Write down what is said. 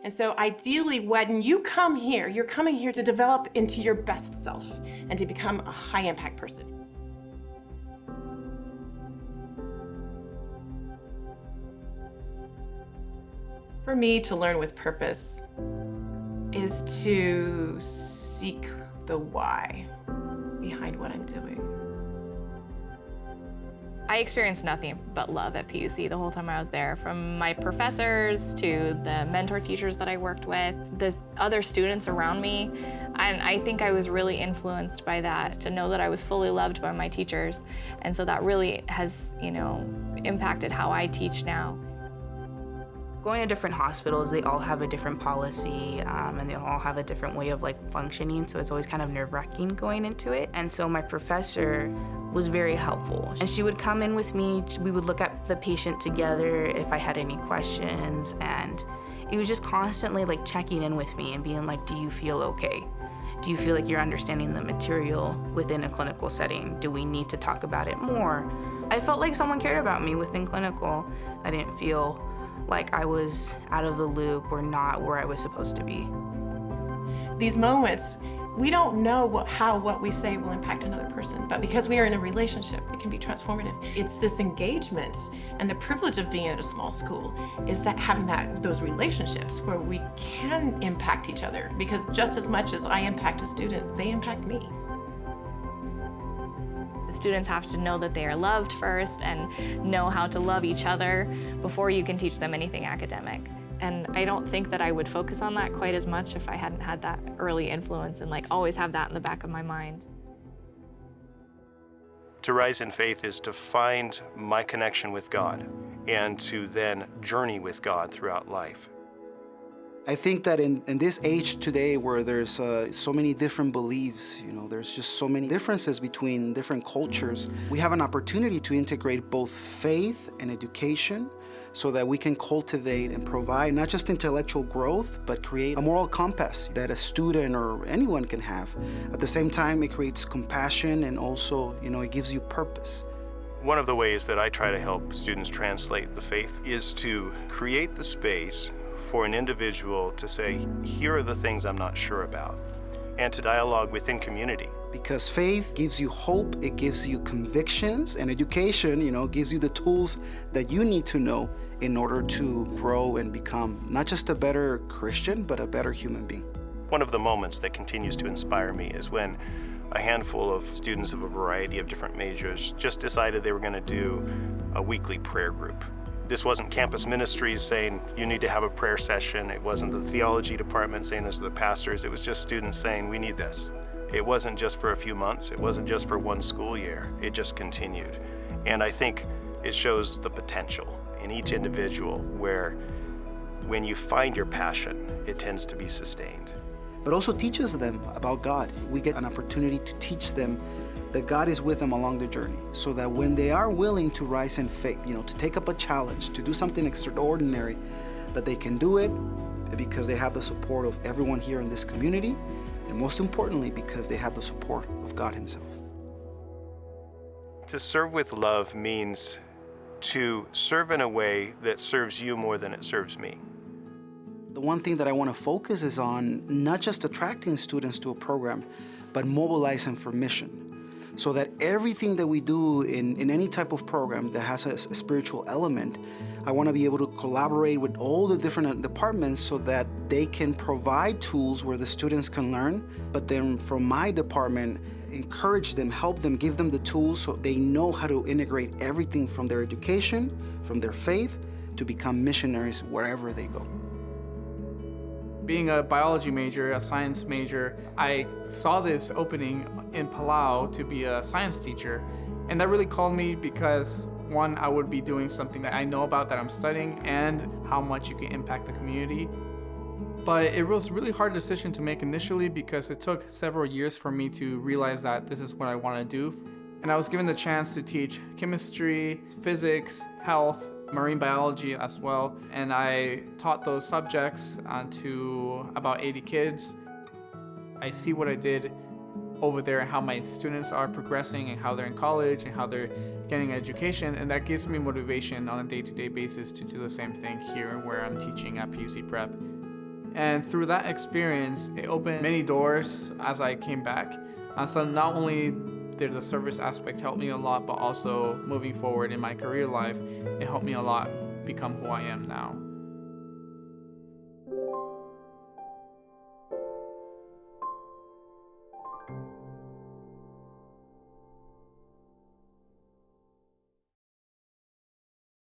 And so ideally, when you come here, you're coming here to develop into your best self and to become a high impact person. For me, to learn with purpose is to seek the why behind what I'm doing. I experienced nothing but love at PUC the whole time I was there, from my professors to the mentor teachers that I worked with, the other students around me. And I think I was really influenced by that, to know that I was fully loved by my teachers. And so that really has, impacted how I teach now. Going to different hospitals, they all have a different policy, and they all have a different way of functioning, so it's always kind of nerve-wracking going into it. And so my professor was very helpful, and she would come in with me. We would look at the patient together if I had any questions, and it was just constantly checking in with me and being like, do you feel okay? Do you feel like you're understanding the material within a clinical setting? Do we need to talk about it more? I felt like someone cared about me within clinical. I didn't feel like I was out of the loop or not where I was supposed to be. These moments, we don't know how what we say will impact another person, but because we are in a relationship, it can be transformative. It's this engagement, and the privilege of being at a small school is that having those relationships where we can impact each other, because just as much as I impact a student, they impact me. The students have to know that they are loved first and know how to love each other before you can teach them anything academic. And I don't think that I would focus on that quite as much if I hadn't had that early influence and always have that in the back of my mind. To rise in faith is to find my connection with God and to then journey with God throughout life. I think that in this age today where there's so many different beliefs, there's just so many differences between different cultures, we have an opportunity to integrate both faith and education so that we can cultivate and provide not just intellectual growth, but create a moral compass that a student or anyone can have. At the same time, it creates compassion, and also, it gives you purpose. One of the ways that I try to help students translate the faith is to create the space for an individual to say, here are the things I'm not sure about, and to dialogue within community. Because faith gives you hope, it gives you convictions, and education, gives you the tools that you need to know in order to grow and become not just a better Christian, but a better human being. One of the moments that continues to inspire me is when a handful of students of a variety of different majors just decided they were going to do a weekly prayer group. This wasn't campus ministries saying you need to have a prayer session. It wasn't the theology department saying this to the pastors. It was just students saying we need this. It wasn't just for a few months. It wasn't just for one school year. It just continued. And I think it shows the potential in each individual where when you find your passion, it tends to be sustained. But also teaches them about God. We get an opportunity to teach them that God is with them along the journey, so that when they are willing to rise in faith, to take up a challenge, to do something extraordinary, that they can do it because they have the support of everyone here in this community, and most importantly, because they have the support of God Himself. To serve with love means to serve in a way that serves you more than it serves me. The one thing that I want to focus is on not just attracting students to a program, but mobilizing for mission. So that everything that we do in any type of program that has a spiritual element, I want to be able to collaborate with all the different departments so that they can provide tools where the students can learn, but then from my department, encourage them, help them, give them the tools so they know how to integrate everything from their education, from their faith, to become missionaries wherever they go. Being a biology major, a science major, I saw this opening in Palau to be a science teacher, and that really called me because, one, I would be doing something that I know about, that I'm studying, and how much you can impact the community. But it was a really hard decision to make initially because it took several years for me to realize that this is what I want to do. And I was given the chance to teach chemistry, physics, health, marine biology as well, and I taught those subjects to about 80 kids. I see what I did over there and how my students are progressing and how they're in college and how they're getting education, and that gives me motivation on a day-to-day basis to do the same thing here where I'm teaching at PUC Prep. And through that experience, it opened many doors as I came back. So not only did the service aspect help me a lot, but also moving forward in my career life, it helped me a lot become who I am now.